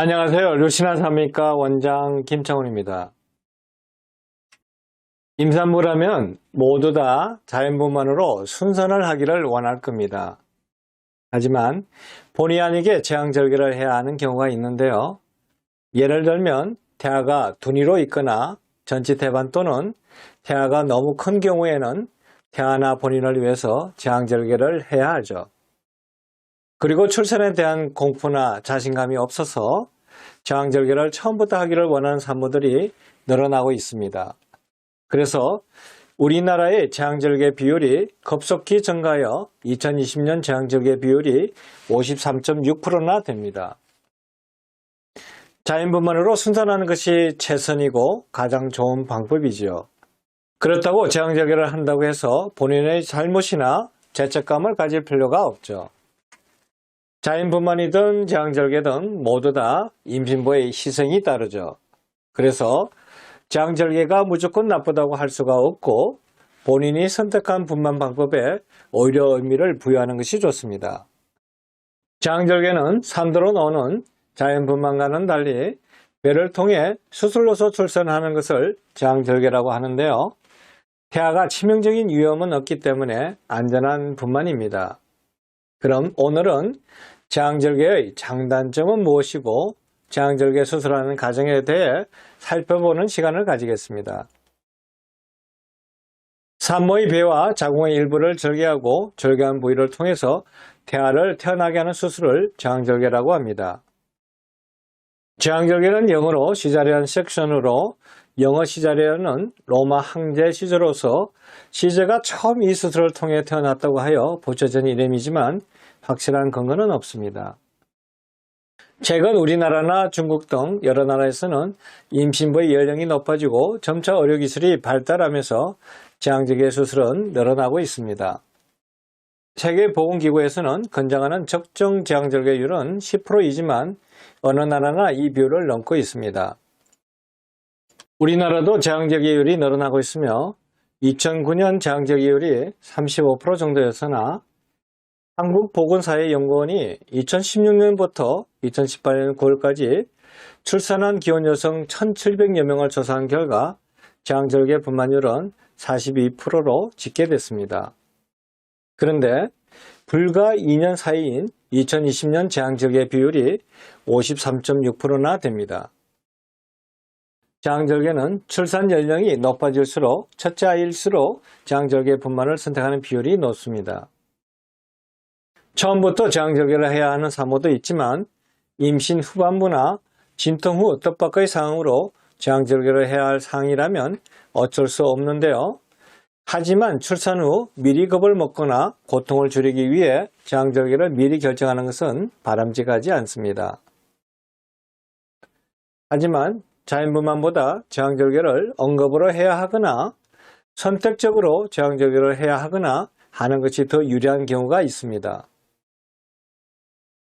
안녕하세요. 루시나 산부인과 원장 김창훈입니다. 임산부라면 모두 다 자연분만으로 순산을 하기를 원할 겁니다. 하지만 본의 아니게 제왕절개를 해야 하는 경우가 있는데요. 예를 들면 태아가 둔위로 있거나 전치태반 또는 태아가 너무 큰 경우에는 태아나 본인을 위해서 제왕절개를 해야 하죠. 그리고 출산에 대한 공포나 자신감이 없어서 제왕절개를 처음부터 하기를 원하는 산모들이 늘어나고 있습니다. 그래서 우리나라의 제왕절개 비율이 급속히 증가하여 2020년 제왕절개 비율이 53.6%나 됩니다. 자연분만으로 순산하는 것이 최선이고 가장 좋은 방법이지요. 그렇다고 제왕절개를 한다고 해서 본인의 잘못이나 죄책감을 가질 필요가 없죠. 자연분만이든 제왕절개든 모두 다 임신부의 희생이 따르죠. 그래서 제왕절개가 무조건 나쁘다고 할 수가 없고 본인이 선택한 분만 방법에 오히려 의미를 부여하는 것이 좋습니다. 제왕절개는 산도로 나오는 자연분만과는 달리 배를 통해 수술로서 출산하는 것을 제왕절개라고 하는데요. 태아가 치명적인 위험은 없기 때문에 안전한 분만입니다. 그럼 오늘은 제왕절개의 장단점은 무엇이고 제왕절개 수술하는 과정에 대해 살펴보는 시간을 가지겠습니다. 산모의 배와 자궁의 일부를 절개하고 절개한 부위를 통해서 태아를 태어나게 하는 수술을 제왕절개라고 합니다. 제왕절개는 영어로 시자리안 섹션으로 영어 시자리안은 로마 황제 시제로서 시제가 처음 이 수술을 통해 태어났다고 하여 붙여진 이름이지만 확실한 근거는 없습니다. 최근 우리나라나 중국 등 여러 나라에서는 임신부의 연령이 높아지고 점차 의료기술이 발달하면서 제왕절개 수술은 늘어나고 있습니다. 세계보건기구에서는 권장하는 적정 제왕절개율은 10%이지만 어느 나라나 이 비율을 넘고 있습니다. 우리나라도 제왕절개율이 늘어나고 있으며 2009년 제왕절개율이 35% 정도였으나 한국보건사회연구원이 2016년부터 2018년 9월까지 출산한 기혼 여성 1,700여 명을 조사한 결과 제왕절개 분만율은 42%로 집계됐습니다. 그런데 불과 2년 사이인 2020년 제왕절개 비율이 53.6%나 됩니다. 제왕절개는 출산 연령이 높아질수록 첫째 아이일수록 제왕절개 분만을 선택하는 비율이 높습니다. 처음부터 제왕절개를 해야 하는 산모도 있지만 임신 후반부나 진통 후 뜻밖의 상황으로 제왕절개를 해야 할 상황이라면 어쩔 수 없는데요. 하지만 출산 후 미리 겁을 먹거나 고통을 줄이기 위해 제왕절개를 미리 결정하는 것은 바람직하지 않습니다. 하지만 자연분만보다 제왕절개를 응급으로 해야 하거나 선택적으로 제왕절개를 해야 하거나 하는 것이 더 유리한 경우가 있습니다.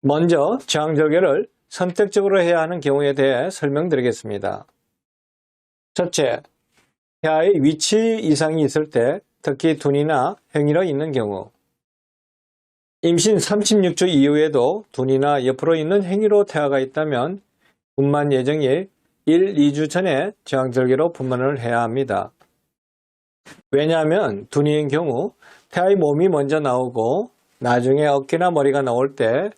먼저 제왕절개를 선택적으로 해야 하는 경우에 대해 설명드리겠습니다. 첫째, 태아의 위치 이상이 있을 때, 특히 둔이나 행위로 있는 경우. 임신 36주 이후에도 둔이나 옆으로 있는 행위로 태아가 있다면 분만 예정일 1, 2주 전에 제왕절개로 분만을 해야 합니다. 왜냐하면 둔이인 경우 태아의 몸이 먼저 나오고 나중에 어깨나 머리가 나올 때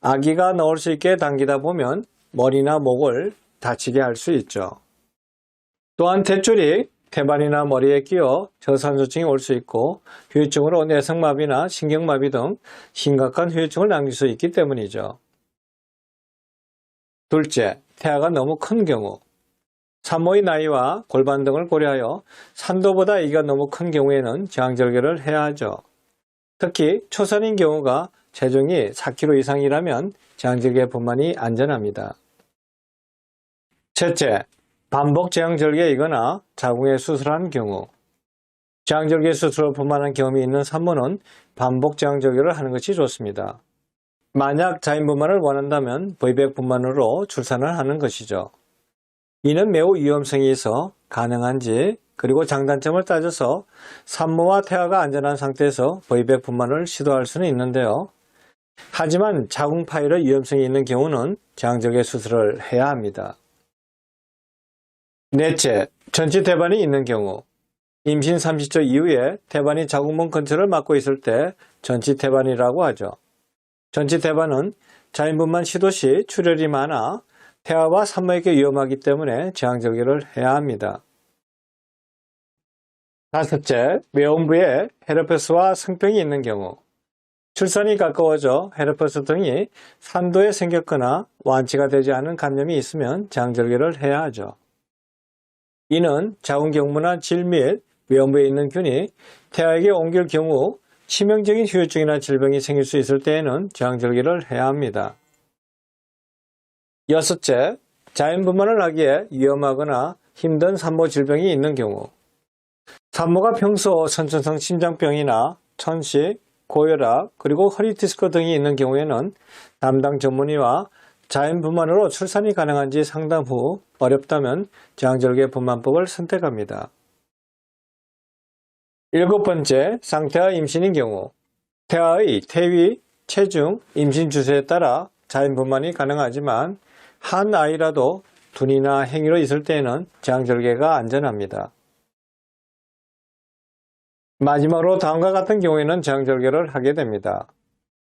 아기가 나올 수 있게 당기다 보면 머리나 목을 다치게 할 수 있죠. 또한 탯줄이 태반이나 머리에 끼어 저산소증이 올 수 있고 후유증으로 내성마비나 신경마비 등 심각한 후유증을 남길 수 있기 때문이죠. 둘째, 태아가 너무 큰 경우. 산모의 나이와 골반 등을 고려하여 산도보다 아기가 너무 큰 경우에는 제왕절개를 해야 하죠. 특히 초산인 경우가 체중이 4kg 이상이라면 제왕절개 분만이 안전합니다. 셋째, 반복 제왕절개이거나 자궁에 수술한 경우. 제왕절개 수술로 분만한 경험이 있는 산모는 반복 제왕절개를 하는 것이 좋습니다. 만약 자연분만을 원한다면 V백 분만으로 출산을 하는 것이죠. 이는 매우 위험성이 있어 가능한지 그리고 장단점을 따져서 산모와 태아가 안전한 상태에서 V백 분만을 시도할 수는 있는데요. 하지만 자궁 파열의 위험성이 있는 경우는 제왕절개 수술을 해야 합니다. 넷째, 전치 태반이 있는 경우. 임신 30초 이후에 태반이 자궁문 근처를 막고 있을 때 전치 태반이라고 하죠. 전치 태반은 자연분만 시도 시 출혈이 많아 태아와 산모에게 위험하기 때문에 제왕절개를 해야 합니다. 다섯째, 외음부에 헤르페스와 성병이 있는 경우. 출산이 가까워져 헤르페스 등이 산도에 생겼거나 완치가 되지 않은 감염이 있으면 제왕절개를 해야 하죠. 이는 자궁경부나 질 및 외음부에 있는 균이 태아에게 옮길 경우 치명적인 후유증이나 질병이 생길 수 있을 때에는 제왕절개를 해야 합니다. 여섯째, 자연분만을 하기에 위험하거나 힘든 산모 질병이 있는 경우. 산모가 평소 선천성 심장병이나 천식, 고혈압, 그리고 허리 디스크 등이 있는 경우에는 담당 전문의와 자연분만으로 출산이 가능한지 상담 후 어렵다면 제왕절개 분만법을 선택합니다. 일곱 번째, 상태와 임신인 경우. 태아의 태위, 체중, 임신 주소에 따라 자연분만이 가능하지만 한 아이라도 둔이나 행위로 있을 때에는 제왕절개가 안전합니다. 마지막으로 다음과 같은 경우에는 제왕절개를 하게 됩니다.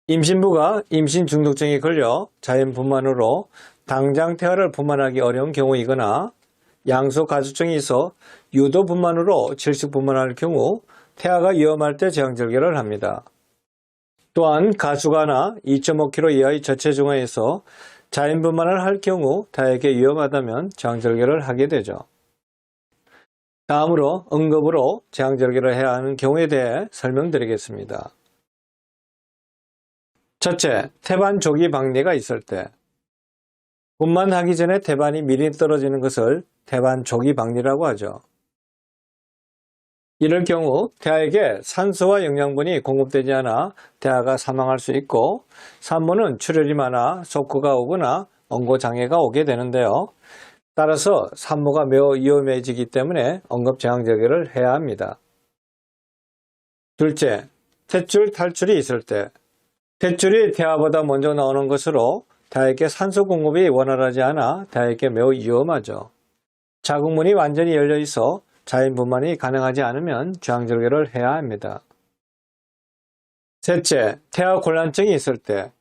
임신부가 임신 중독증이 걸려 자연분만으로 당장 태아를 분만하기 어려운 경우이거나 양소 가주증이 있어 유도분만으로 질식분만할 경우 태아가 위험할 때 제왕절개를 합니다. 또한 가수가나 2.5kg 이하의 저체중아에서 자연분만을 할 경우 태아에게 위험하다면 제왕절개를 하게 되죠. 다음으로 응급으로 제왕절개를 해야 하는 경우에 대해 설명드리겠습니다. 첫째, 태반 조기 박리가 있을 때. 분만하기 전에 태반이 미리 떨어지는 것을 태반 조기 박리라고 하죠. 이럴 경우 태아에게 산소와 영양분이 공급되지 않아 태아가 사망할 수 있고 산모는 출혈이 많아 쇼크가 오거나 언고장애가 오게 되는데요. 따라서 산모가 매우 위험해지기 때문에 응급제왕절개를 해야 합니다. 둘째, 탯줄 탈출이 있을 때. 탯줄이 태아보다 먼저 나오는 것으로 태아에게 산소 공급이 원활하지 않아 태아에게 매우 위험하죠. 자궁문이 완전히 열려 있어 자연분만이 가능하지 않으면 제왕절개를 해야 합니다. 셋째, 태아 곤란증이 있을 때.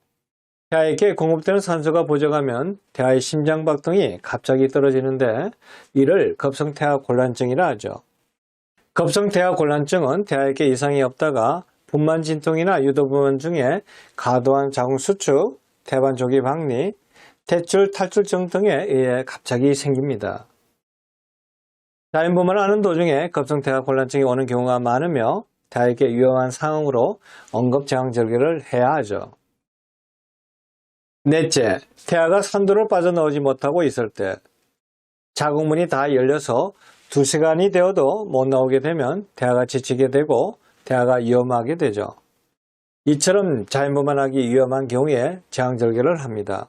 태아에게 공급되는 산소가 부족하면 태아의 심장박동이 갑자기 떨어지는데 이를 급성태아 곤란증이라 하죠. 급성태아 곤란증은 태아에게 이상이 없다가 분만 진통이나 유도분만 중에 과도한 자궁 수축, 태반 조기 박리, 탯줄 탈출증 등에 의해 갑자기 생깁니다. 자연분만을 하는 도중에 급성태아 곤란증이 오는 경우가 많으며 태아에게 위험한 상황으로 응급제왕절개를 해야 하죠. 넷째, 태아가 산도를 빠져나오지 못하고 있을 때. 자궁문이 다 열려서 2시간이 되어도 못 나오게 되면 태아가 지치게 되고 태아가 위험하게 되죠. 이처럼 자연분만하기 위험한 경우에 제왕절개를 합니다.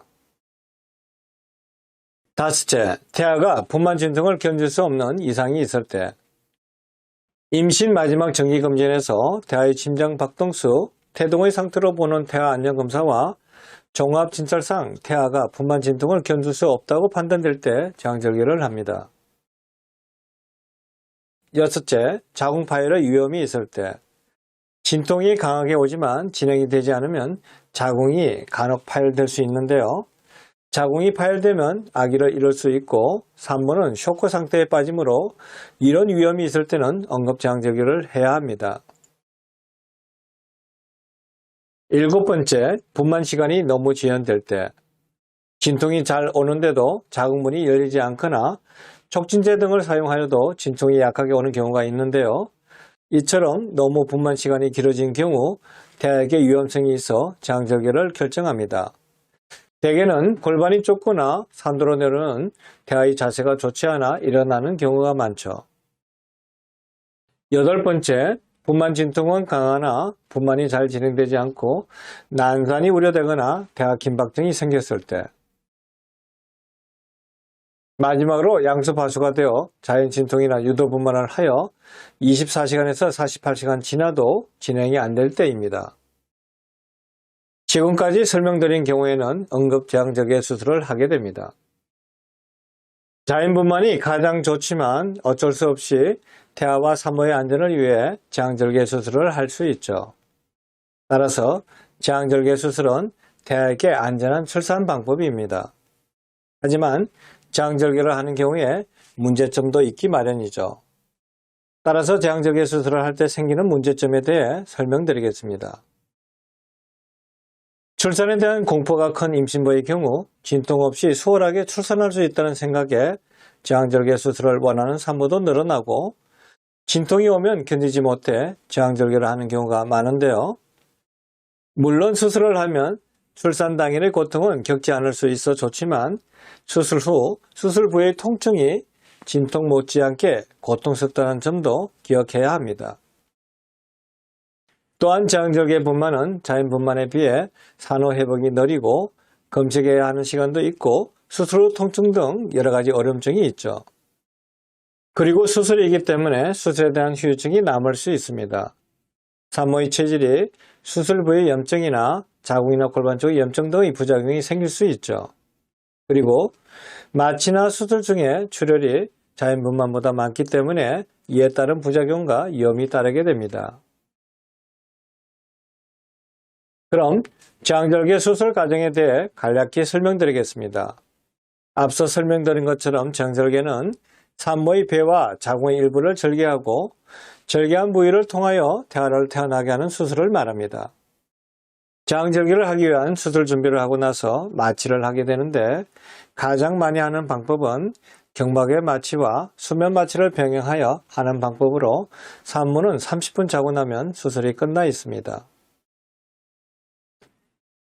다섯째, 태아가 분만 진통을 견딜 수 없는 이상이 있을 때. 임신 마지막 정기검진에서 태아의 심장 박동수, 태동의 상태로 보는 태아 안전검사와 종합진찰상 태아가 분만 진통을 견딜 수 없다고 판단될 때 제왕절개를 합니다. 여섯째, 자궁 파열의 위험이 있을 때. 진통이 강하게 오지만 진행이 되지 않으면 자궁이 간혹 파열될 수 있는데요. 자궁이 파열되면 아기를 잃을 수 있고 산모는 쇼크 상태에 빠지므로 이런 위험이 있을 때는 응급제왕절개를 해야 합니다. 일곱 번째, 분만 시간이 너무 지연될 때. 진통이 잘 오는데도 자궁문이 열리지 않거나 촉진제 등을 사용하여도 진통이 약하게 오는 경우가 있는데요. 이처럼 너무 분만 시간이 길어진 경우 태아에게 위험성이 있어 제왕절개를 결정합니다. 대개는 골반이 좁거나 산도로 내려오는 태아의 자세가 좋지 않아 일어나는 경우가 많죠. 여덟 번째, 분만 진통은 강하나 분만이 잘 진행되지 않고 난산이 우려되거나 태아 긴박증이 생겼을 때. 마지막으로 양수바수가 되어 자연 진통이나 유도 분만을 하여 24시간에서 48시간 지나도 진행이 안 될 때입니다. 지금까지 설명드린 경우에는 응급제왕절개 수술을 하게 됩니다. 자연분만이 가장 좋지만 어쩔 수 없이 태아와 산모의 안전을 위해 제왕절개 수술을 할 수 있죠. 따라서 제왕절개 수술은 태아에게 안전한 출산 방법입니다. 하지만 제왕절개를 하는 경우에 문제점도 있기 마련이죠. 따라서 제왕절개 수술을 할 때 생기는 문제점에 대해 설명드리겠습니다. 출산에 대한 공포가 큰 임신부의 경우 진통 없이 수월하게 출산할 수 있다는 생각에 제왕절개 수술을 원하는 산모도 늘어나고, 진통이 오면 견디지 못해 제왕절개를 하는 경우가 많은데요. 물론 수술을 하면 출산 당일의 고통은 겪지 않을 수 있어 좋지만 수술 후 수술 부위의 통증이 진통 못지않게 고통스럽다는 점도 기억해야 합니다. 또한 제왕절개 분만은 자연분만에 비해 산후회복이 느리고 검색해야 하는 시간도 있고 수술 후 통증 등 여러 가지 어려움증이 있죠. 그리고 수술이기 때문에 수술에 대한 후유증이 남을 수 있습니다. 산모의 체질이 수술 부위 염증이나 자궁이나 골반 쪽의 염증 등의 부작용이 생길 수 있죠. 그리고 마취나 수술 중에 출혈이 자연분만보다 많기 때문에 이에 따른 부작용과 위험이 따르게 됩니다. 그럼 제왕절개 수술 과정에 대해 간략히 설명드리겠습니다. 앞서 설명드린 것처럼 제왕절개는 산모의 배와 자궁의 일부를 절개하고 절개한 부위를 통하여 태아를 태어나게 하는 수술을 말합니다. 제왕절개를 하기 위한 수술 준비를 하고 나서 마취를 하게 되는데, 가장 많이 하는 방법은 경박의 마취와 수면 마취를 병행하여 하는 방법으로 산모는 30분 자고 나면 수술이 끝나 있습니다.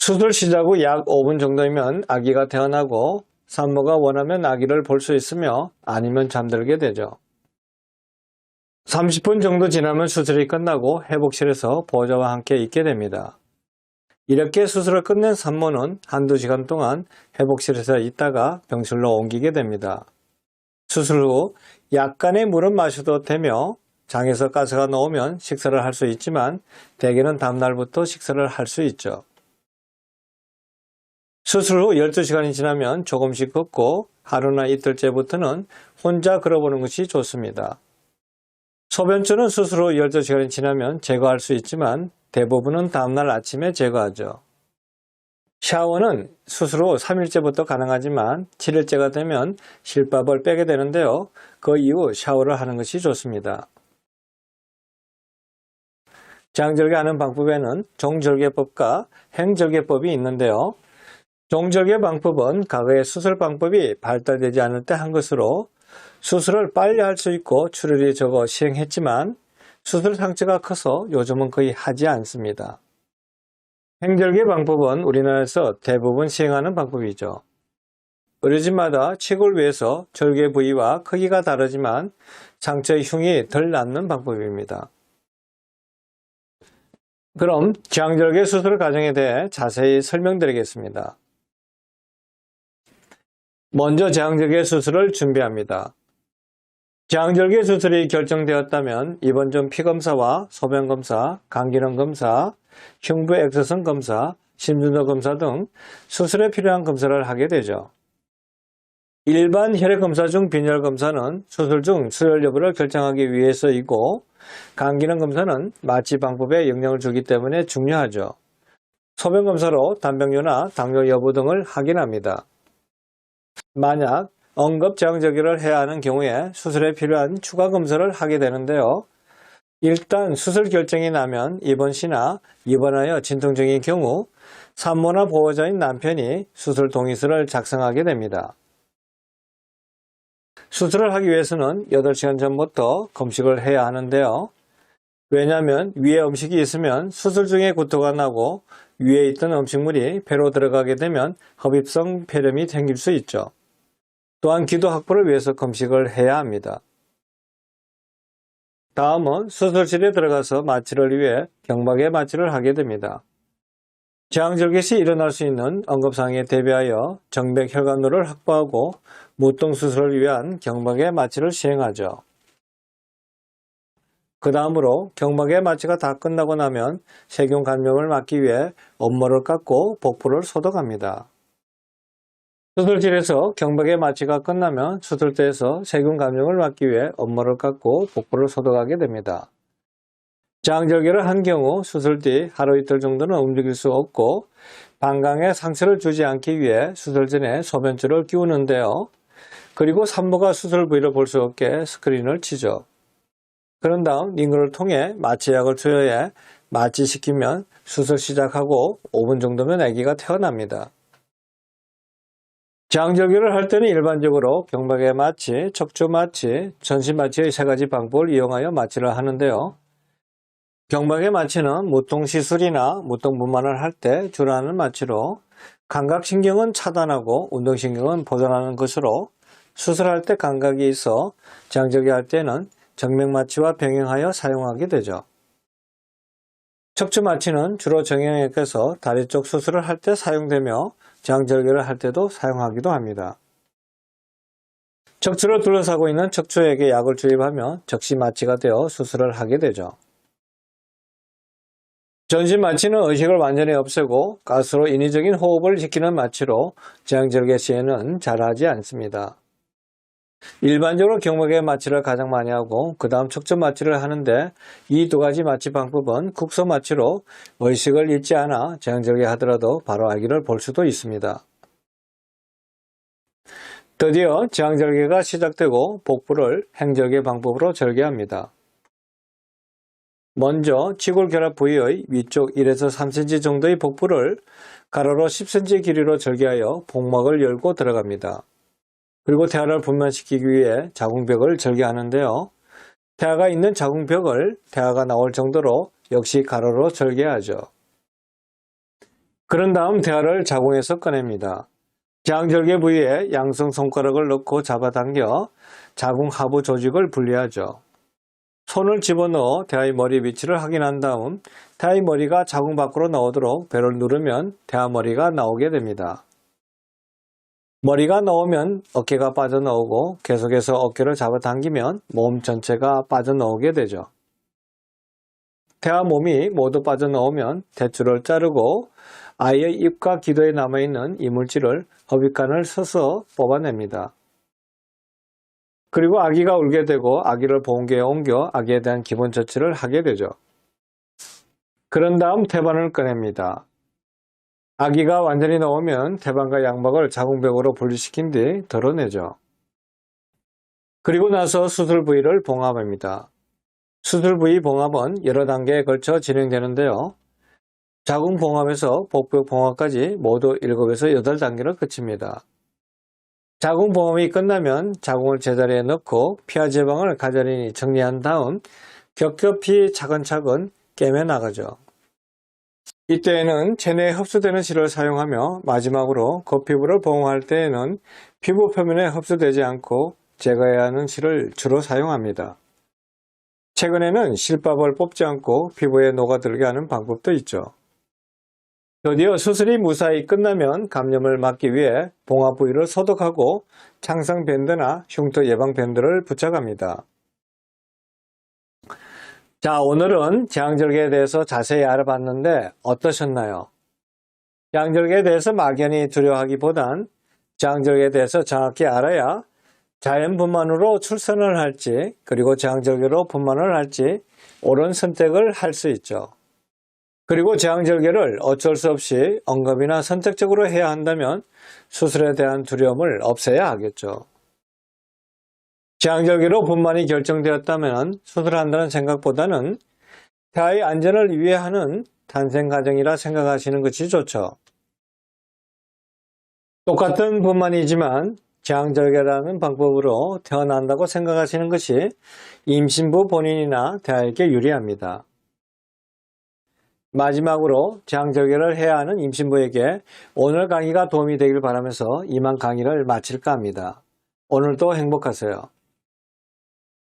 수술 시작 후 약 5분 정도이면 아기가 태어나고 산모가 원하면 아기를 볼 수 있으며 아니면 잠들게 되죠. 30분 정도 지나면 수술이 끝나고 회복실에서 보호자와 함께 있게 됩니다. 이렇게 수술을 끝낸 산모는 한두 시간 동안 회복실에서 있다가 병실로 옮기게 됩니다. 수술 후 약간의 물은 마셔도 되며 장에서 가스가 나오면 식사를 할 수 있지만 대개는 다음날부터 식사를 할 수 있죠. 수술 후 12시간이 지나면 조금씩 걷고 하루나 이틀째부터는 혼자 걸어보는 것이 좋습니다. 소변줄은 수술 후 12시간이 지나면 제거할 수 있지만 대부분은 다음날 아침에 제거하죠. 샤워는 수술 후 3일째부터 가능하지만 7일째가 되면 실밥을 빼게 되는데요. 그 이후 샤워를 하는 것이 좋습니다. 제왕절개 하는 방법에는 종절개법과 행절개법이 있는데요. 종절개 방법은 과거의 수술 방법이 발달되지 않을 때 한 것으로 수술을 빨리 할 수 있고 출혈이 적어 시행했지만 수술 상처가 커서 요즘은 거의 하지 않습니다. 행절개 방법은 우리나라에서 대부분 시행하는 방법이죠. 의료진마다 치골 위에서 절개 부위와 크기가 다르지만 상처의 흉이 덜 낫는 방법입니다. 그럼 제왕절개 수술 과정에 대해 자세히 설명드리겠습니다. 먼저 제왕절개 수술을 준비합니다. 제왕절개 수술이 결정되었다면 입원 전 피검사와 소변검사, 간기능 검사, 흉부 엑스선 검사, 심준도 검사 등 수술에 필요한 검사를 하게 되죠. 일반 혈액 검사 중 빈혈 검사는 수술 중 수혈 여부를 결정하기 위해서이고, 간기능 검사는 마취 방법에 영향을 주기 때문에 중요하죠. 소변 검사로 단백뇨나 당뇨 여부 등을 확인합니다. 만약 응급 제왕절개를 해야 하는 경우에 수술에 필요한 추가 검사를 하게 되는데요. 일단 수술 결정이 나면 입원 시나 입원하여 진통 중인 경우 산모나 보호자인 남편이 수술 동의서를 작성하게 됩니다. 수술을 하기 위해서는 8시간 전부터 금식을 해야 하는데요. 왜냐하면 위에 음식이 있으면 수술 중에 구토가 나고 위에 있던 음식물이 배로 들어가게 되면 흡입성 폐렴이 생길 수 있죠. 또한 기도 확보를 위해서 금식을 해야 합니다. 다음은 수술실에 들어가서 마취를 위해 경박에 마취를 하게 됩니다. 제왕절개 시 일어날 수 있는 응급상황에 대비하여 정맥 혈관로를 확보하고 무통 수술을 위한 경박에 마취를 시행하죠. 그 다음으로 경막의 마취가 다 끝나고 나면 세균 감염을 막기 위해 엄모를 깎고 복부를 소독합니다. 수술실에서 경막의 마취가 끝나면 수술대에서 세균 감염을 막기 위해 엄모를 깎고 복부를 소독하게 됩니다. 장절개를 한 경우 수술 뒤 하루 이틀 정도는 움직일 수 없고 방광에 상처를 주지 않기 위해 수술 전에 소변줄을 끼우는데요. 그리고 산모가 수술 부위를 볼 수 없게 스크린을 치죠. 그런 다음 링거를 통해 마취약을 투여해 마취시키면 수술 시작하고 5분 정도면 아기가 태어납니다. 장절개를 할 때는 일반적으로 경막의 마취, 척추 마취, 전신 마취의 세 가지 방법을 이용하여 마취를 하는데요. 경막의 마취는 무통시술이나 무통분만을 할 때 주로 하는 마취로 감각신경은 차단하고 운동신경은 보존하는 것으로 수술할 때 감각이 있어 장절개 할 때는 정맥마취와 병행하여 사용하게 되죠. 척추 마취는 주로 정형외과에서 다리 쪽 수술을 할 때 사용되며 장절개를 할 때도 사용하기도 합니다. 척추를 둘러싸고 있는 척추액에 약을 주입하면 적시 마취가 되어 수술을 하게 되죠. 전신 마취는 의식을 완전히 없애고 가스로 인위적인 호흡을 시키는 마취로 장절개 시에는 잘하지 않습니다. 일반적으로 경막의 마취를 가장 많이 하고 그 다음 척추 마취를 하는데 이 두 가지 마취 방법은 국소 마취로 의식을 잃지 않아 장절개 하더라도 바로 아기를 볼 수도 있습니다. 드디어 장절개가 시작되고 복부를 행절개 방법으로 절개합니다. 먼저 치골결합 부위의 위쪽 1에서 3cm 정도의 복부를 가로로 10cm 길이로 절개하여 복막을 열고 들어갑니다. 그리고 태아를 분만시키기 위해 자궁벽을 절개하는데요. 태아가 있는 자궁벽을 태아가 나올 정도로 역시 가로로 절개하죠. 그런 다음 태아를 자궁에서 꺼냅니다. 장절개 부위에 양성 손가락을 넣고 잡아당겨 자궁 하부 조직을 분리하죠. 손을 집어넣어 태아의 머리 위치를 확인한 다음 태아의 머리가 자궁 밖으로 나오도록 배를 누르면 태아 머리가 나오게 됩니다. 머리가 나오면 어깨가 빠져나오고 계속해서 어깨를 잡아당기면 몸 전체가 빠져나오게 되죠. 태아 몸이 모두 빠져나오면 대추를 자르고 아이의 입과 기도에 남아있는 이물질을 허비칸을 써서 뽑아냅니다. 그리고 아기가 울게 되고 아기를 보온기에 옮겨 아기에 대한 기본 처치를 하게 되죠. 그런 다음 태반을 꺼냅니다. 아기가 완전히 나오면 태반과 양막을 자궁벽으로 분리시킨 뒤 덜어내죠. 그리고 나서 수술 부위를 봉합합니다. 수술 부위 봉합은 여러 단계에 걸쳐 진행되는데요. 자궁 봉합에서 복부 봉합까지 모두 7에서 8단계로 끝입니다. 자궁 봉합이 끝나면 자궁을 제자리에 넣고 피하 지방을 가자리니 정리한 다음 겹겹이 차근차근 깨매 나가죠. 이때에는 체내에 흡수되는 실을 사용하며 마지막으로 겉피부를 보호할 때에는 피부 표면에 흡수되지 않고 제거해야 하는 실을 주로 사용합니다. 최근에는 실밥을 뽑지 않고 피부에 녹아들게 하는 방법도 있죠. 드디어 수술이 무사히 끝나면 감염을 막기 위해 봉합 부위를 소독하고 창성 밴드나 흉터 예방 밴드를 부착합니다. 자, 오늘은 장절개에 대해서 자세히 알아봤는데 어떠셨나요? 장절개에 대해서 막연히 두려워하기보단 장절개에 대해서 정확히 알아야 자연분만으로 출산을 할지 그리고 장절개로 분만을 할지 옳은 선택을 할 수 있죠. 그리고 장절개를 어쩔 수 없이 언급이나 선택적으로 해야 한다면 수술에 대한 두려움을 없애야 하겠죠. 장절개로 분만이 결정되었다면 수술한다는 생각보다는 태아의 안전을 위해 하는 탄생 과정이라 생각하시는 것이 좋죠. 똑같은 분만이지만 장절개라는 방법으로 태어난다고 생각하시는 것이 임신부 본인이나 태아에게 유리합니다. 마지막으로 장절개를 해야 하는 임신부에게 오늘 강의가 도움이 되길 바라면서 이만 강의를 마칠까 합니다. 오늘도 행복하세요.